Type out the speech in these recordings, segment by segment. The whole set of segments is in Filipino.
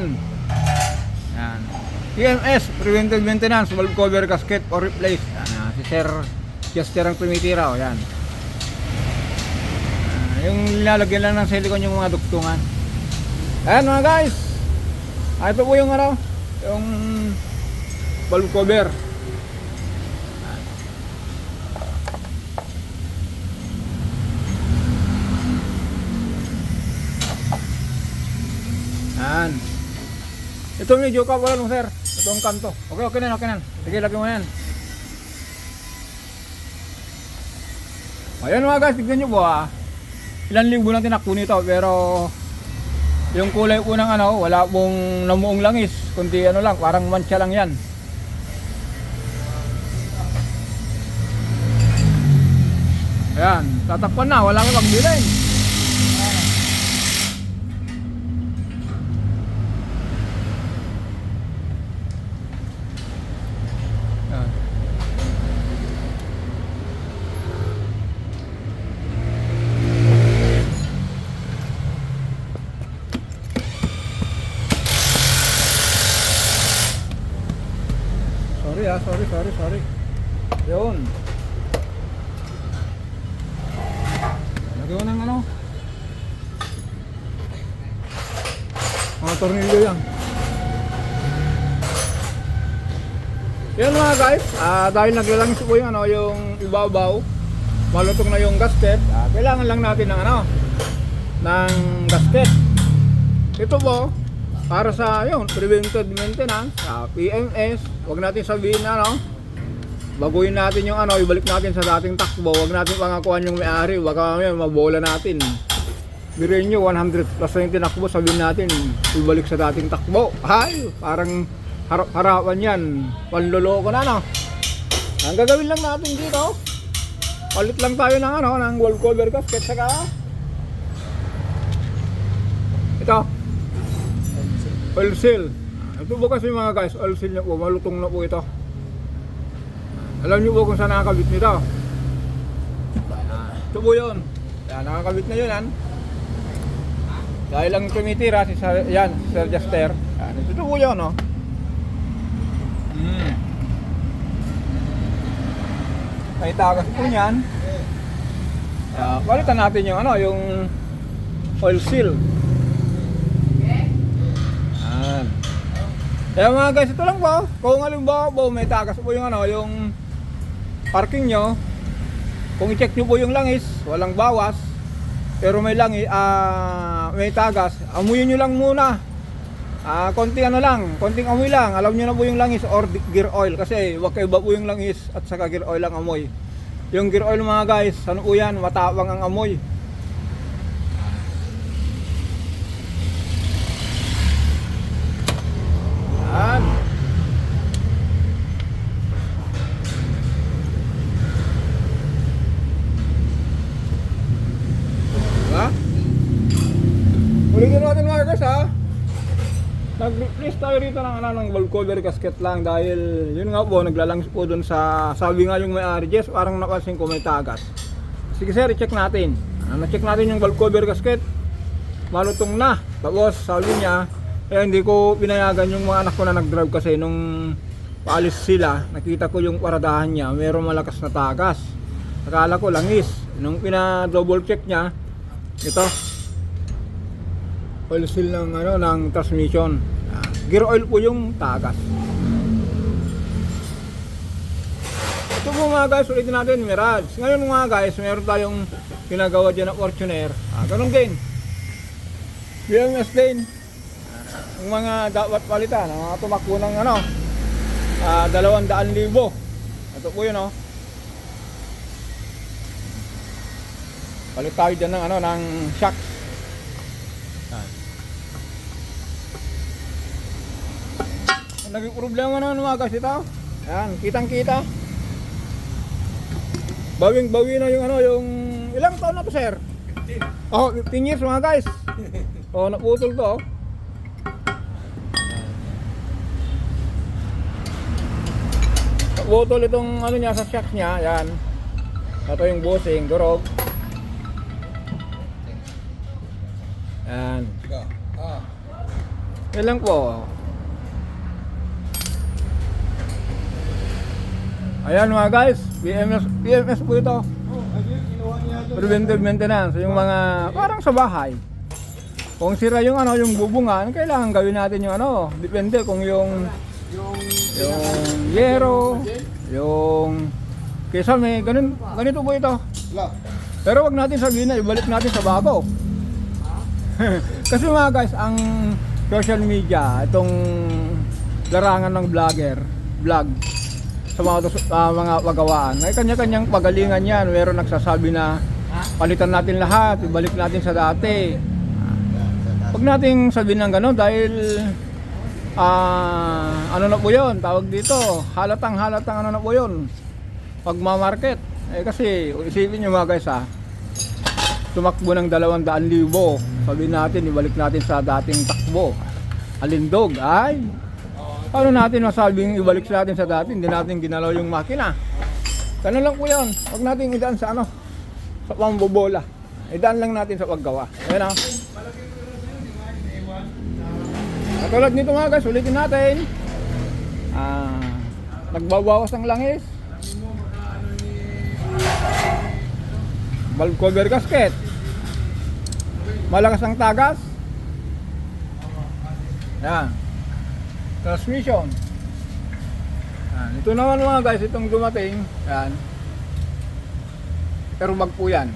Yan. Yan. PMS, preventive maintenance, valve cover gasket or replace. Yan, si Sir Chester ang tumitira. O, yan. Yung nilalagyan lang ng silicone yung mga dugtungan. Ayan mga guys. Ito po yung ano, yung valve cover. Yan. Ito medyo kawalan mo sir. Ito ang kanto. Okay na, okay na. Sige, lagyan mo yan. Ayan mga guys, tignan nyo po ilan libo lang tinakbo nito. Pero yung kulay po ng ano, wala pong namuong langis. Kundi ano lang, parang mancha lang yan. Ayan, tatakpan na, wala kang pagbilin. Sorry. Yun. Lagyan mo ng ano. Mga tornilyo yan. Yan mga guys. Dahil naglalangis po yung ano, yung ibabaw. Malutong na yung gasket. Kailangan lang natin ng ano, ng gasket. Ito po para sa yun, preventive maintenance, PMS. Huwag natin sabihin na ano, baguhin natin yung ano, ibalik natin sa dating takbo. Huwag natin pangakuan yung may-ari, baka may mabola natin. Birin nyo 100 plus na yung tinakbo, sabihin natin ibalik sa dating takbo. Ay, parang harap-harapan yan, panloloko na no. Ang gagawin lang natin dito, palit lang tayo ng ano, ng valve cover gasket. Saka ito oil seal. Ito po kasi mga guys, oil seal nyo po, malutong na po ito. Alam nyo po kung saan nakakabit nito. Ito po yun. Yan, nakakabit na yun yan. Dahil lang tumitira si Sir Chester. Yan, ito po yun no. May tagas po yan. Balitan natin yung ano, yung oil seal. Yan. Kaya mga guys, ito lang po. Kung halimbawa po may tagas po yung ano, yung parking nyo, kung i-check nyo po yung langis, walang bawas, pero may langis, may tagas, amuyin nyo lang muna. Konting ano lang, konting amoy lang, alam nyo na po yung langis or gear oil, kasi magkaiba po yung langis at saka gear oil ang amoy. Yung gear oil mga guys, ano po yan, matapang ang amoy. Yan. Ulitin natin mga guys nag-replace tayo rito ng ano, ng valve cover gasket lang dahil yun nga po, naglalangis po dun sa, sabi nga yung may-ari, Jess, parang napansin ko may tagas. Sige sir, i-check natin. Na-check natin yung valve cover gasket, malutong na. Tapos sabi niya, hindi ko pinayagan yung mga anak ko na nag-drive kasi nung paalis sila, nakita ko yung paradahan niya, mayroong malakas na tagas. Akala ko langis. Nung pina-double check niya, ito oil seal ng ano, ng transmission. Gear oil po yung tagas. Ito po mga guys, ulitin natin, Mirage. Ngayon mga guys, meron tayong ginagawa dyan na Fortuner. Ganun din. BMS din. Yung mga dapat palitan, ang mga tumakbo ng ano, 200,000. Ito po yun palit tayo dyan ng ano, ng shocks. Naging problema naman mga guys ito. Ayan, kitang kita. Bawing bawi na yung ano, yung ilang taon na to sir? 15 years mga guys. Naputol to Naputol itong ano niya sa shocks niya. Ayan. Ito yung bushing, durog. Ayan. Yan lang po. Ayan mga guys, PMS po ito. Preventive maintenance, yung mga parang sa bahay. Kung sira yung ano, yung bubungan, kailangan gawin natin yung ano, depende kung yung yero, yung kisame, ganito po ito. Pero wag natin sabihin na ibalik natin sa bago. Kasi mga guys, ang social media, itong larangan ng vlog sa mga pagawaan, may kanya-kanyang pagalingan yan. Meron nagsasabi na palitan natin lahat, ibalik natin sa dati. Huwag nating sabihin ng gano'n dahil ano na po yun, tawag dito, halatang ano na po yun, pagmamarket. Kasi isipin nyo mga guys tumakbo ng 200,000, sabihin natin, ibalik natin sa dating takbo. Alindog, ay, paano natin masabing ibalik natin sa dati, hindi natin ginalaw yung makina. Ganun lang po yun, huwag natin idaan sa ano, sa pambobola. Idaan lang natin sa paggawa. Ayan o. Katulad nito mga guys, ulitin natin. Nagbabawas ang langis. Valve cover gasket. Malakas ang tagas. Yan. Transmission. Yan. Ito naman mga guys, itong dumating. Yan. Airbag po yan.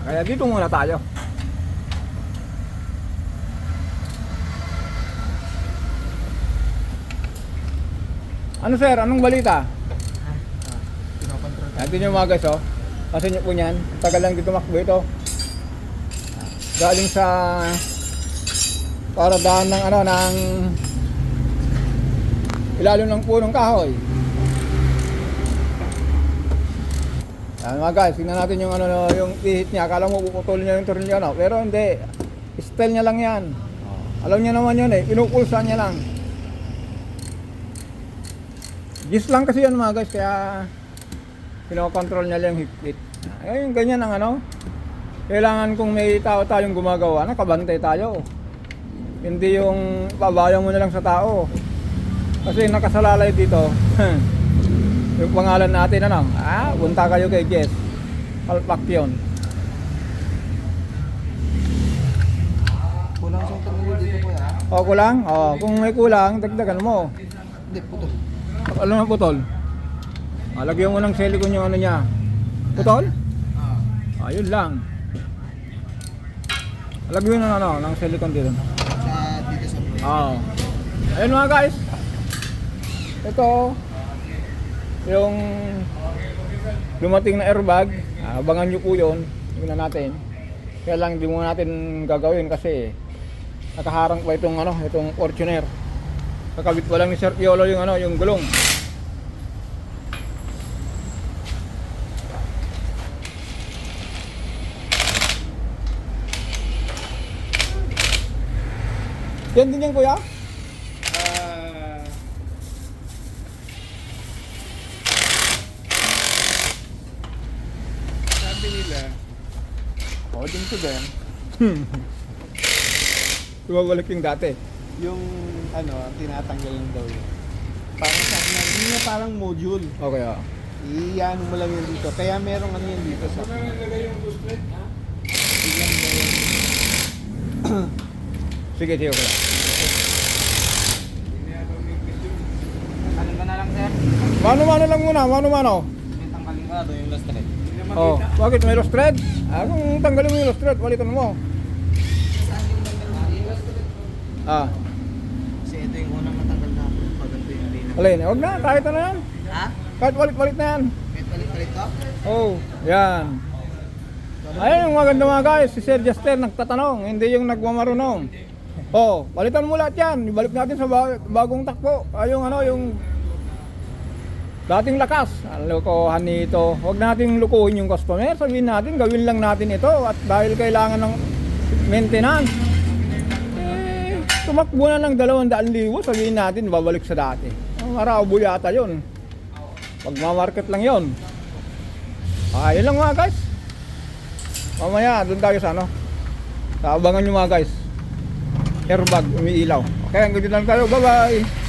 Kaya dito muna tayo. Ano sir? Anong balita? Natin nyo mga guys kasi nyo po yan. Tagal lang dito makbo ito. Galing sa paradaan ng ano, ng ilalim ng punong kahoy. Yan mga guys, tingnan natin yung ano, yung ihit niya. Akala mo puputulin niya yung tornilyo, no? Pero hindi. Style niya lang yan. Alam niya naman yun inupulsan niya lang. Gis lang kasi yan mga guys, kaya pinokontrol niya lang yung higpit. Ayun, ganyan ang ano. Kailangan kung may tao tayong gumagawa, nakabantay tayo. Hindi yung babayang mo na lang sa tao. Kasi nakasalalay dito. Yung pangalan natin ano, punta kayo kay Jess. Palpak yun. Kulang sa tornilyo dito kuya. Kulang? Kung may kulang, dagdagan mo. Hindi, putol. Ano na putol? Lagyan mo ng silicone yung ano niya. Putol? Yun lang. Lagyan ng ano, ng silicone dito. Dito sa plate. Ayun mga guys. Ito yung dumating na airbag. Abangan nyo po yun. Tingnan natin. Kaya lang hindi mo natin gagawin kasi nakaharang pa itong ano, itong Fortuner. Kakabit pa lang ni Sir Piolo yung ano, yung gulong. Yan din yan kuya? Sabi nila, Din ko din. Ibabalik yung dati. yung ano, tinatanggal lang daw yun. Parang sa akin, hindi na parang module. Okay Iyan mo lang yun dito. Kaya merong ano yan dito sa akin. Biglang na yun. Sige, tiyo ko lang. Tanggalin ka na lang, sir. Mano-mano lang muna, mano-mano. Yung tanggalin ka, doon yung last thread. Bakit may lost thread? Kung tanggalin mo yung lost thread, palitan mo. Kasi ito yung unang matanggal na pag ito yung lina. Alin, huwag na, kahit ano yan. Ha? Kahit palit-palit na yan. Kahit palit-palit to? Yan. Ayun yung maganda mga guys, si Sir Juster nagtatanong, hindi yung nagmamarunong. Palitan mo lahat yan, ibalik natin sa bagong takbo. Yung ano, yung dating lakas. Ang lokohan nito. Huwag nating lukuhin yung customer, sabihin natin, gawin lang natin ito at dahil kailangan ng maintenance. Tumakbo na ng 200,000, sabihin natin, babalik sa dati. Marabo yata yun. Pagmamarket lang yun. Yun lang mga guys. Mamaya, doon tayo sa ano. Abangan nyo mga guys. airbag, umiilaw. Kaya hanggang dito lang tayo. Bye-bye!